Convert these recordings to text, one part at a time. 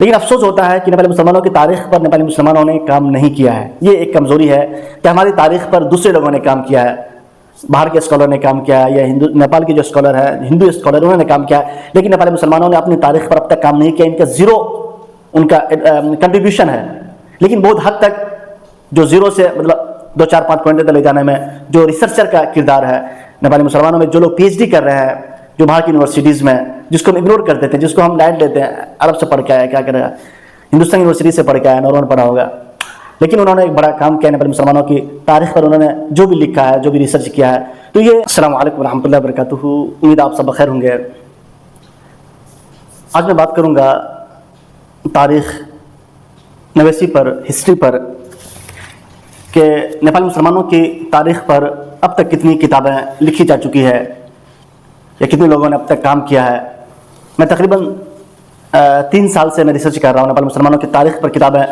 لیکن افسوس ہوتا ہے کہ نیپالی مسلمانوں کی تاریخ پر نیپالی مسلمانوں نے کام نہیں کیا ہے. یہ ایک کمزوری ہے کہ ہماری تاریخ پر دوسرے لوگوں نے کام کیا ہے. باہر کے اسکالر نے کام کیا ہے، یا نیپال کے جو اسکالر ہے، ہندو اسکالر، انہوں نے کام کیا ہے، لیکن نیپالی مسلمانوں نے اپنی تاریخ پر اب تک کام نہیں کیا. ان کا زیرو ان کا کنٹریبیوشن ہے. لیکن بہت حد تک جو زیرو سے مطلب 2-4-5 پوائنٹ تک لے جانے میں جو ریسرچر کا کردار ہے نیپالی مسلمانوں میں، جو لوگ پی ایچ ڈی کر رہے ہیں جو باہر کی یونیورسٹیز میں، جس کو ہم اگنور کر دیتے ہیں، جس کو ہم لائٹ لیتے ہیں، عرب سے پڑھ کے آیا، کیا کرے گا، ہندوستان یونیورسٹی سے پڑھ کے آیا، نارمل پڑھا ہوگا. لیکن انہوں نے ایک بڑا کام کیا نیپالی مسلمانوں کی تاریخ پر. انہوں نے جو بھی لکھا ہے، جو بھی ریسرچ کیا ہے. تو یہ السلام علیکم ورحمۃ اللہ وبرکاتہ. امید آپ سب بخیر ہوں گے. آج میں بات کروں گا تاریخ نویسی پر، ہسٹری پر، کہ نیپالی مسلمانوں کی تاریخ پر اب تک کتنی کتابیں لکھی جا چکی ہے یا کتنے لوگوں نے اب تک کام کیا ہے. میں تقریباً 3 سال سے میں ریسرچ کر رہا ہوں. نیپالی مسلمانوں کی تاریخ پر کتابیں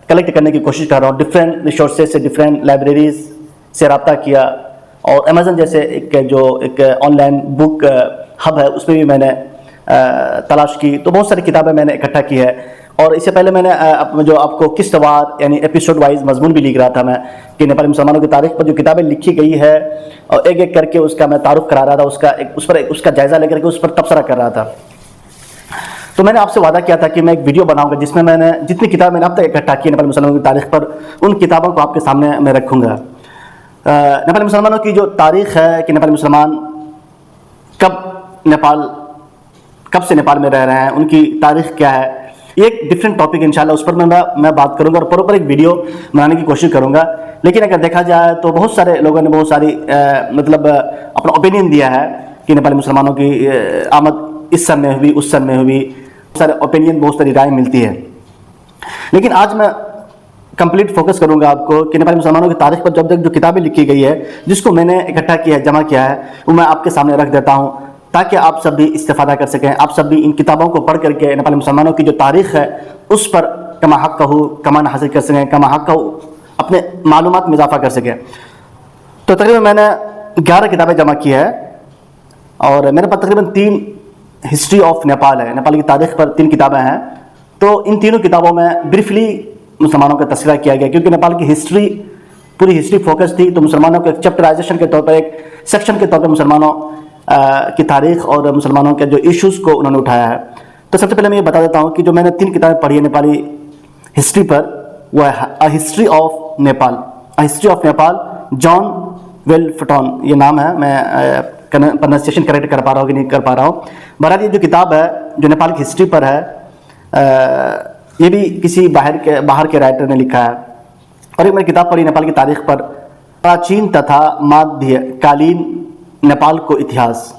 کلیکٹ کرنے کی کوشش کر رہا ہوں. ڈفرینٹ ریسورسز سے، ڈفرینٹ لائبریریز سے رابطہ کیا، اور امیزن جیسے ایک آن لائن بک ہب ہے، اس پہ بھی میں نے تلاش کی. تو بہت ساری کتابیں میں نے اکٹھا کی ہے. اور اس سے پہلے میں نے جو آپ کو قسط وار یعنی ایپیسوڈ وائز مضمون بھی لکھ رہا تھا میں، کہ نیپالی مسلمانوں کی تاریخ پر جو کتابیں لکھی گئی ہے، اور ایک ایک کر کے اس کا میں تعارف کرا رہا تھا، اس کا جائزہ لے کر کے اس پر تبصرہ کر رہا تھا. تو میں نے آپ سے وعدہ کیا تھا کہ میں ایک ویڈیو بناؤں گا جس میں نے جتنی کتابیں میں نے اب تک اکٹھا کی نیپالی مسلمانوں کی تاریخ پر، ان کتابوں کو آپ کے سامنے میں رکھوں گا. نیپالی مسلمانوں کی جو تاریخ ہے کہ نیپالی مسلمان کب سے نیپال میں رہ رہے ہیں، ان کی تاریخ کیا ہے، یہ ایک ڈفرینٹ ٹاپک انشاءاللہ اس پر میں بات کروں گا اور پراپر ایک ویڈیو بنانے کی کوشش کروں گا. لیکن اگر دیکھا جائے تو بہت سارے لوگوں نے بہت ساری اپنا اوپینین دیا ہے کہ نیپالی مسلمانوں کی آمد اس سن میں ہوئی، اس سن میں ہوئی. بہت سارے اوپینین، بہت ساری رائے ملتی ہے. لیکن آج میں کمپلیٹ فوکس کروں گا آپ کو کہ نیپالی مسلمانوں کی تاریخ پر جب تک جو کتابیں لکھی گئی ہے، جس کو میں نے اکٹھا کیا ہے، جمع کیا ہے، وہ میں آپ کے سامنے رکھ دیتا ہوں تاکہ آپ سب بھی استفادہ کر سکیں. آپ سب بھی ان کتابوں کو پڑھ کر کے نیپالی مسلمانوں کی جو تاریخ ہے اس پر کما حق کمان حاصل کر سکیں، کما حق اپنے معلومات میں اضافہ کر سکیں. تو تقریباً میں نے 11 کتابیں جمع کی ہے، اور میرے پاس تقریباً 3 ہسٹری آف نیپال ہے. نیپال کی تاریخ پر 3 کتابیں ہیں. تو ان تینوں کتابوں میں بریفلی مسلمانوں کا تذکرہ کیا گیا، کیونکہ نیپال کی ہسٹری پوری ہسٹری فوکس تھی. تو مسلمانوں کو ایک چیپٹرائزیشن کے طور پر، ایک سیکشن کے طور پر مسلمانوں کی تاریخ اور مسلمانوں کے جو ایشوز کو انہوں نے اٹھایا ہے. تو سب سے پہلے میں یہ بتا دیتا ہوں کہ جو میں نے 3 کتابیں پڑھی ہیں نیپالی ہسٹری پر، وہ ہے a history of Nepal. A history of Nepal, John Whelpton یہ نام ہے. میں پروننسیشن کریکٹ کر پا رہا ہوں کہ نہیں کر پا رہا ہوں. بہرحال یہ جو کتاب ہے جو نیپال کی ہسٹری پر ہے، یہ بھی کسی باہر کے رائٹر نے لکھا ہے. اور ایک میں نے کتاب پڑھی نیپال کی تاریخ پر، پراچین تتھا مادھیہ کالین نیپال کو اتہاس.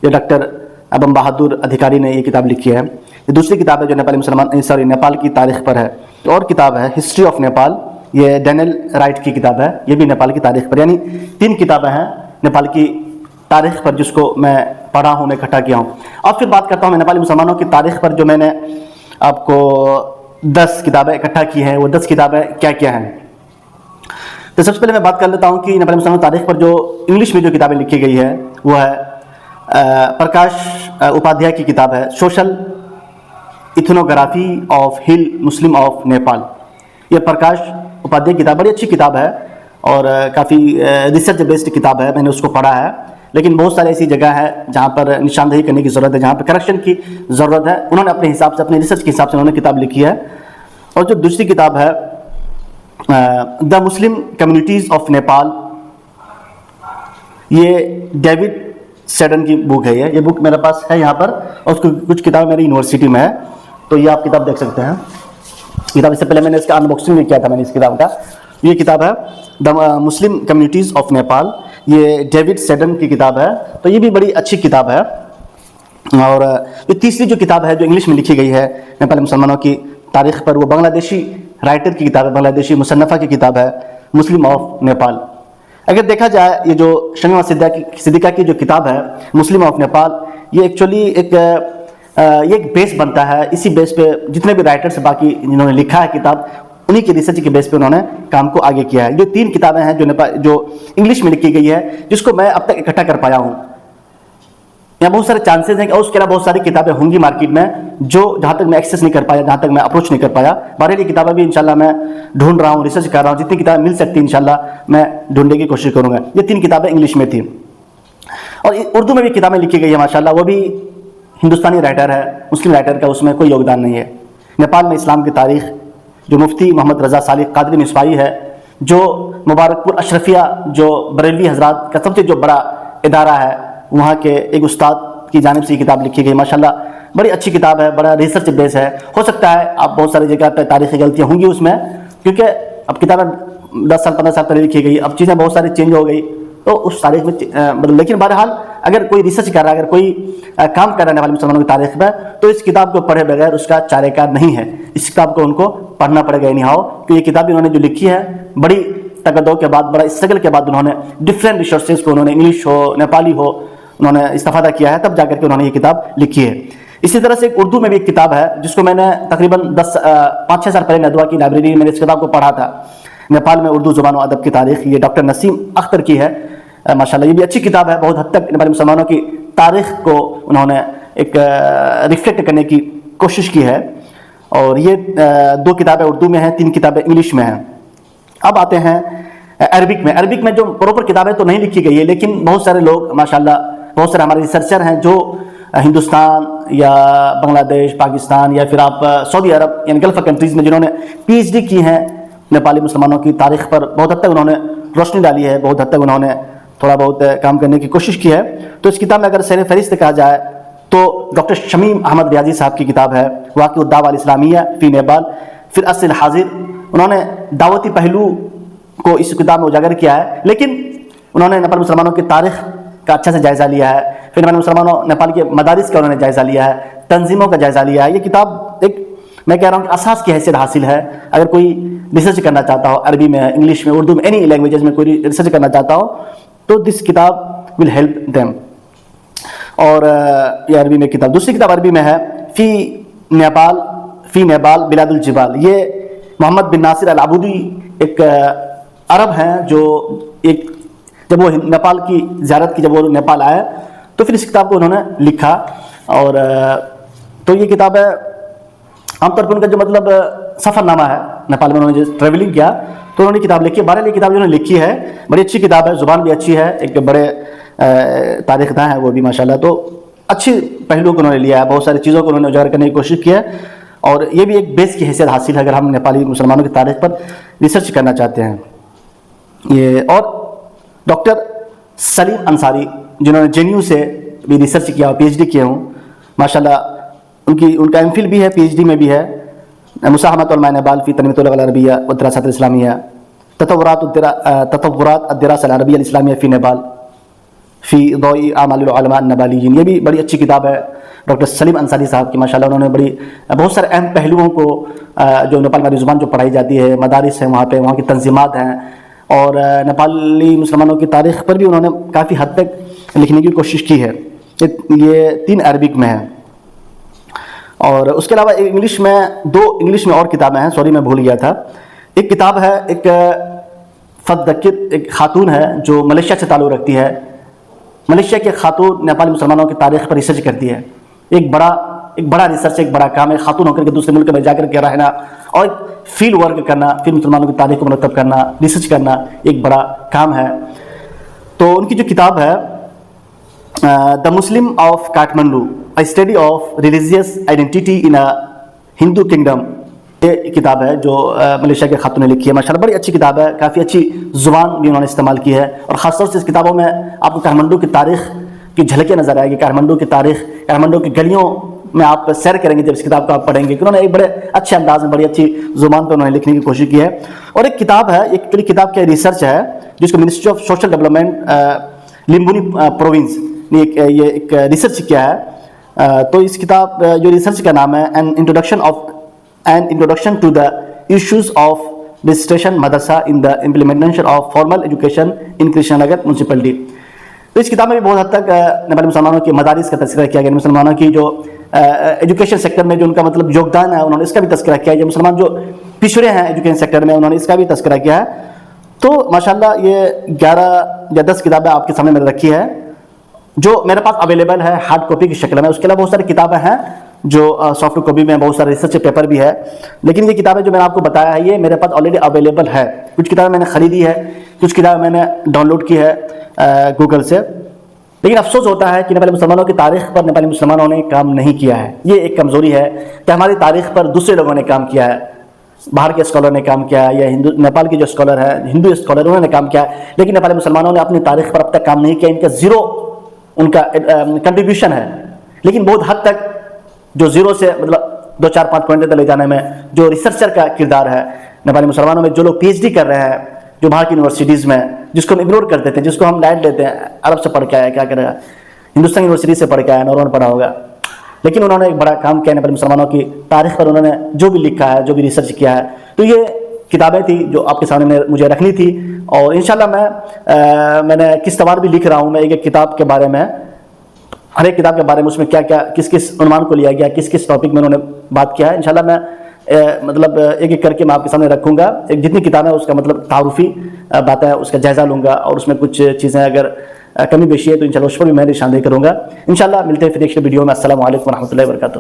یہ ڈاکٹر ابم بہادر ادھیکاری نے یہ کتاب لکھی ہے. یہ دوسری کتاب ہے جو نیپال کی تاریخ پر ہے. اور کتاب ہے ہسٹری آف نیپال، یہ ڈینیل رائٹ کی کتاب ہے. یہ بھی نیپال کی تاریخ پر، یعنی 3 کتابیں ہیں نیپال کی تاریخ پر جس کو میں پڑھا ہوں، میں اکٹھا کیا ہوں. اب پھر بات کرتا ہوں میں نیپالی مسلمانوں کی تاریخ پر جو میں نے آپ کو 10 کتابیں اکٹھا کی ہیں، وہ 10 کتابیں کیا کیا ہیں. تو سب سے پہلے میں بات کر لیتا ہوں کہ نیپالی مسلمانوں کی تاریخ پر جو انگلش میں جو کتابیں لکھی گئی ہے، وہ ہے پرکاش اپادھیائے کی کتاب ہے، سوشل ایتھنوگرافی آف ہل مسلم آف نیپال. یہ پرکاش اپادھیائے کی کتاب بڑی اچھی کتاب ہے اور کافی ریسرچ بیسڈ کتاب ہے. میں نے اس کو پڑھا ہے. لیکن بہت ساری ایسی جگہ ہے جہاں پر نشاندہی کرنے کی ضرورت ہے، جہاں پر کریکشن کی ضرورت ہے. انہوں نے اپنے حساب سے، اپنے ریسرچ کے حساب سے انہوں نے کتاب لکھی ہے. اور جو دوسری کتاب ہے the Muslim communities of Nepal, یہ ڈیوڈ سیڈن کی بک ہے. یہ بک میرے پاس ہے یہاں پر، اور اس کی کچھ کتابیں میری یونیورسٹی میں ہے. تو یہ آپ کتاب دیکھ سکتے ہیں. کتاب اس سے پہلے میں نے اس کا ان باکسنگ بھی کیا تھا میں نے اس کتاب کا. یہ کتاب ہے the Muslim communities of Nepal, یہ ڈیوڈ سیڈن کی کتاب ہے. تو یہ بھی بڑی اچھی کتاب ہے. اور یہ تیسری جو کتاب ہے جو انگلش میں لکھی گئی ہے نیپالی مسلمانوں کی تاریخ پر، وہ بنگلہ دیشی رائٹر کی کتاب ہے، بنگلہ دیشی مصنفہ کی کتاب ہے، مسلم آف نیپال. اگر دیکھا جائے یہ جو شمیمہ صدیقہ کی جو کتاب ہے مسلم آف نیپال، یہ ایکچولی ایک بیس بنتا ہے. اسی بیس پہ جتنے بھی رائٹرز باقی جنہوں نے لکھا ہے کتاب، انہی کی ریسرچ کے بیس پہ انہوں نے کام کو آگے کیا ہے. جو 3 کتابیں ہیں جو انگلش میں لکھی گئی ہے، جس کو میں اب تک اکٹھا کر پایا ہوں. یا بہت سارے چانسز ہیں کہ اس کے علاوہ بہت ساری کتابیں ہوں گی مارکیٹ میں جو جہاں تک میں ایکسیس نہیں کر پایا، جہاں تک میں اپروچ نہیں کر پایا. بہرحال یہ کتابیں بھی انشاءاللہ میں ڈھونڈ رہا ہوں، ریسرچ کر رہا ہوں، جتنی کتابیں مل سکتی ہیں انشاءاللہ میں ڈھونڈنے کی کوشش کروں گا. یہ 3 کتابیں انگلش میں تھیں، اور اردو میں بھی کتابیں لکھی گئی ہیں ماشاءاللہ. وہ بھی ہندوستانی رائٹر ہے، مسلم رائٹر کا اس میں کوئی یوگدان نہیں ہے. نیپال میں اسلام کی تاریخ جو مفتی محمد رضا صالح قادری مصباحی ہے، جو مبارک پور اشرفیہ جو بریلوی حضرات کا سب سے جو بڑا ادارہ ہے، وہاں کے ایک استاد کی جانب سے یہ کتاب لکھی گئی. ماشاءاللہ بڑی اچھی کتاب ہے، بڑا ریسرچ بیس ہے. ہو سکتا ہے آپ بہت ساری جگہ پہ تاریخی غلطیاں ہوں گی اس میں، کیونکہ اب کتابیں 10 سال 15 سال پہلے لکھی گئی، اب چیزیں بہت ساری چینج ہو گئی تو اس تاریخ میں لیکن بہرحال اگر کوئی ریسرچ کر رہا ہے، اگر کوئی کام کر رہنے والے مسلمانوں کی تاریخ میں، تو اس کتاب کو پڑھے بغیر اس کا چارہ کار نہیں ہے. اس کتاب کو ان کو پڑھنا پڑے گا اینی ہاؤ، کہ یہ کتاب انہوں نے جو لکھی ہے بڑی تگدو کے بعد، بڑا اسٹرگل کے بعد انہوں نے ڈفرینٹ ریسورسز کو انہوں نے انگلش ہو نیپالی ہو انہوں نے استفادہ کیا ہے، تب جا کر کے انہوں نے یہ کتاب لکھی ہے. اسی طرح سے ایک اردو میں بھی ایک کتاب ہے جس کو میں نے تقریباً 5-6 سال پہلے ندوہ کی لائبریری میں اس کتاب کو پڑھا تھا، نیپال میں اردو زبان و ادب کی تاریخ. یہ ڈاکٹر نسیم اختر کی ہے ماشاءاللہ. یہ بھی اچھی کتاب ہے، بہت حد تک نیپالی مسلمانوں کی تاریخ کو انہوں نے ایک ریفلیکٹ کرنے کی کوشش کی ہے. اور یہ 2 کتابیں اردو میں ہیں، 3 کتابیں انگلش میں ہیں. اب آتے ہیں عربک میں. عربک میں جو پراپر کتابیں تو نہیں لکھی گئی ہے، لیکن بہت سارے لوگ ماشاءاللہ، بہت سارے ہمارے ریسرچر ہیں جو ہندوستان یا بنگلہ دیش، پاکستان یا پھر آپ سعودی عرب یعنی گلف کنٹریز میں جنہوں نے PhD کی ہیں نیپالی مسلمانوں کی تاریخ پر، بہت حد تک انہوں نے روشنی ڈالی ہے، بہت حد تک انہوں نے تھوڑا بہت کام کرنے کی کوشش کی ہے. تو اس کتاب میں اگر سیر فہرست کہا جائے تو ڈاکٹر شمیم احمد ریاضی صاحب کی کتاب ہے واقع الدعوہ الاسلامیہ فی نیپال فی العصر الحاضر. انہوں نے دعوتی پہلو کو اس کتاب میں اجاگر کیا ہے، لیکن انہوں نے نیپال مسلمانوں کی تاریخ کا اچھا سے جائزہ لیا ہے. پھر نیپال مسلمانوں نیپال کے مدارس کا انہوں نے جائزہ لیا ہے، تنظیموں کا جائزہ لیا ہے. یہ کتاب ایک میں کہہ رہا ہوں کہ اساس کی حیثیت حاصل ہے. اگر کوئی ریسرچ کرنا چاہتا ہو عربی میں، انگلش میں، اردو میں، اینی لینگویجز میں کوئی ریسرچ کرنا چاہتا ہو تو دس کتاب ول ہیلپ دیم. اور یہ عربی میں کتاب. دوسری کتاب عربی میں ہے فی نیپال بلاد الجبال. یہ محمد بن ناصر العبودی ایک عرب ہیں جو ایک جب وہ نیپال کی زیارت کی، جب وہ نیپال آئے تو پھر اس کتاب کو انہوں نے لکھا. اور تو یہ کتاب ہے عام طور پر ان کا جو مطلب سفر نامہ ہے، نیپال میں انہوں نے جو ٹریولنگ کیا تو انہوں نے کتاب لکھی ہے. بہرحال یہ کتاب جو انہوں نے لکھی ہے بڑی اچھی کتاب ہے، زبان بھی اچھی ہے، ایک بڑے تاریخ داں ہیں وہ بھی ماشاءاللہ. تو اچھی پہلو کو انہوں نے لیا ہے، بہت ساری چیزوں کو انہوں نے اجاگر کرنے کی کوشش کی ہے. اور یہ بھی ایک بیس کی حیثیت حاصل ہے اگر ہم نیپالی مسلمانوں کی تاریخ پر ریسرچ کرنا چاہتے ہیں. یہ اور ڈاکٹر سلیم انصاری جنہوں نے JNU سے بھی ریسرچ کیا، PhD کیے ہوں ماشاءاللہ. ان کا MPhil بھی ہے، PhD میں بھی ہے. مساہمت علماء نیپال فی تنمیۃ اللغة العربیہ والدراسات الاسلامیہ، تطورات الدراسة العربیہ الاسلامیہ فی نیپال فی ضوء اعمال العلماء النیپالیین. یہ بھی بڑی اچھی کتاب ہے ڈاکٹر سلیم انصاری صاحب کی ماشاءاللہ. انہوں نے بہت سارے اہم پہلوؤں کو جو نیپال میں زبان جو پڑھائی جاتی ہے، مدارس ہیں وہاں پہ، وہاں کی تنظیمات ہیں، اور نیپالی مسلمانوں کی تاریخ پر بھی انہوں نے کافی حد تک لکھنے کی کوشش کی ہے. یہ 3 عربک میں ہیں. اور اس کے علاوہ انگلش میں 2 انگلش میں اور کتابیں ہیں، سوری میں بھول گیا تھا. ایک کتاب ہے، ایک فدکت ایک خاتون ہے جو ملیشیا سے تعلق رکھتی ہے. ملیشیا کے خاتون نیپالی مسلمانوں کی تاریخ پر ریسرچ کرتی ہے. ایک بڑا ریسرچ، ایک بڑا کام ہے، خاتون ہو کر کے دوسرے ملک میں جا کر کے رہنا اور فیلڈ ورک کرنا، پھر مسلمانوں کی تاریخ کو مرتب کرنا، ریسرچ کرنا ایک بڑا کام ہے. تو ان کی جو کتاب ہے the Muslim of Kathmandu, a study of religious identity in Hindu kingdom, یہ کتاب ہے جو ملیشیا کے خاتون نے لکھی ہے. ماشاءاللہ بڑی اچھی کتاب ہے، کافی اچھی زبان بھی انہوں نے استعمال کی ہے. اور خاص طور سے اس کتابوں میں آپ کو کاٹمنڈو کی تاریخ کی جھلکیں نظر آئے گی. کاٹمنڈو کی تاریخ، کاٹمنڈو کی گلیوں میں آپ سیر کریں گے جب اس کتاب کو آپ پڑھیں گے کہ انہوں نے ایک بڑے اچھے انداز میں، بڑی اچھی زبان پہ انہوں نے لکھنے کی کوشش کی ہے. اور ایک کتاب ہے، ایک پوری کتاب کی ریسرچ ہے جس کو ministry of social development Lumbini province نے یہ ایک ریسرچ کیا ہے. تو اس کتاب جو ریسرچ کا نام ہے an introduction to the issues of registration madrasa in the implementation of formal education in Krishna Nagar municipality. تو اس کتاب میں بھی بہت حد تک نیپالی مسلمانوں کے مدارس کا تذکرہ کیا گیا، مسلمانوں کی جو ایجوکیشن سیکٹر میں جو ان کا مطلب یوگدان ہے انہوں نے اس کا بھی تذکرہ کیا ہے. جو مسلمان جو پچھڑے ہیں ایجوکیشن سیکٹر میں انہوں نے اس کا بھی تذکرہ کیا ہے. تو ماشاءاللہ یہ 11 یا 10 کتابیں آپ کے سامنے میں رکھی ہے. جو میرے پاس اویلیبل ہے ہارڈ کاپی کی شکل میں. اس کے علاوہ بہت ساری کتابیں ہیں جو سافٹ کاپی میں, بہت سارے ریسرچ پیپر بھی ہے. لیکن یہ کتابیں جو میں نے آپ کو بتایا ہے یہ میرے پاس آلریڈی اویلیبل ہے. کچھ کتابیں میں نے خریدی ہے, کچھ کتابیں میں نے ڈاؤن لوڈ کی ہے گوگل سے. لیکن افسوس ہوتا ہے کہ نیپالی مسلمانوں کی تاریخ پر نیپالی مسلمانوں نے کام نہیں کیا ہے. یہ ایک کمزوری ہے کہ ہماری تاریخ پر دوسرے لوگوں نے کام کیا ہے, باہر کے اسکالر نے کام کیا ہے, یا نیپال کے جو اسکالر ہیں ہندو اسکالر انہوں نے کام کیا ہے. لیکن نیپالی مسلمانوں نے اپنی تاریخ پر اب تک کام نہیں کیا. ان کا زیرو ان کا کنٹریبیوشن ہے. لیکن بہت حد تک جو زیرو سے مطلب 2-4-5 پوائنٹ تک لے جانے میں جو ریسرچر کا کردار ہے نیپالی مسلمانوں میں, جو لوگ پی ایچ ڈی کر رہے ہیں جو باہر کی یونیورسٹیز میں, جس کو ہم اگنور کر دیتے ہیں, جس کو ہم لائٹ لیتے ہیں, عرب سے پڑھ کے آیا, کیا کرے گا, ہندوستان یونیورسٹی سے پڑھ کے آیا, نارمل پڑھا ہوگا. لیکن انہوں نے ایک بڑا کام کیا نیپالی مسلمانوں کی تاریخ پر. انہوں نے جو بھی لکھا ہے, جو بھی ریسرچ کیا ہے, تو یہ کتابیں تھیں جو آپ کے سامنے مجھے رکھنی تھی. اور انشاءاللہ میں نے کس طرح بھی لکھ رہا ہوں, میں ایک کتاب کے بارے میں, ہر ایک کتاب کے بارے میں اس میں کیا کیا کس کس عنوان کو لیا گیا, کس کس ٹاپک میں انہوں نے بات کیا ہے. انشاءاللہ میں مطلب ایک ایک کر کے میں آپ کے سامنے رکھوں گا. ایک جتنی کتابیں اس کا مطلب تعارفی باتیں اس کا جائزہ لوں گا, اور اس میں کچھ چیزیں اگر کمی بیشی ہے تو انشاءاللہ اس پر بھی میں نشاندہی کروں گا. انشاءاللہ ملتے ہیں پھر ایک ویڈیو میں. السلام علیکم ورحمۃ اللہ وبرکاتہ.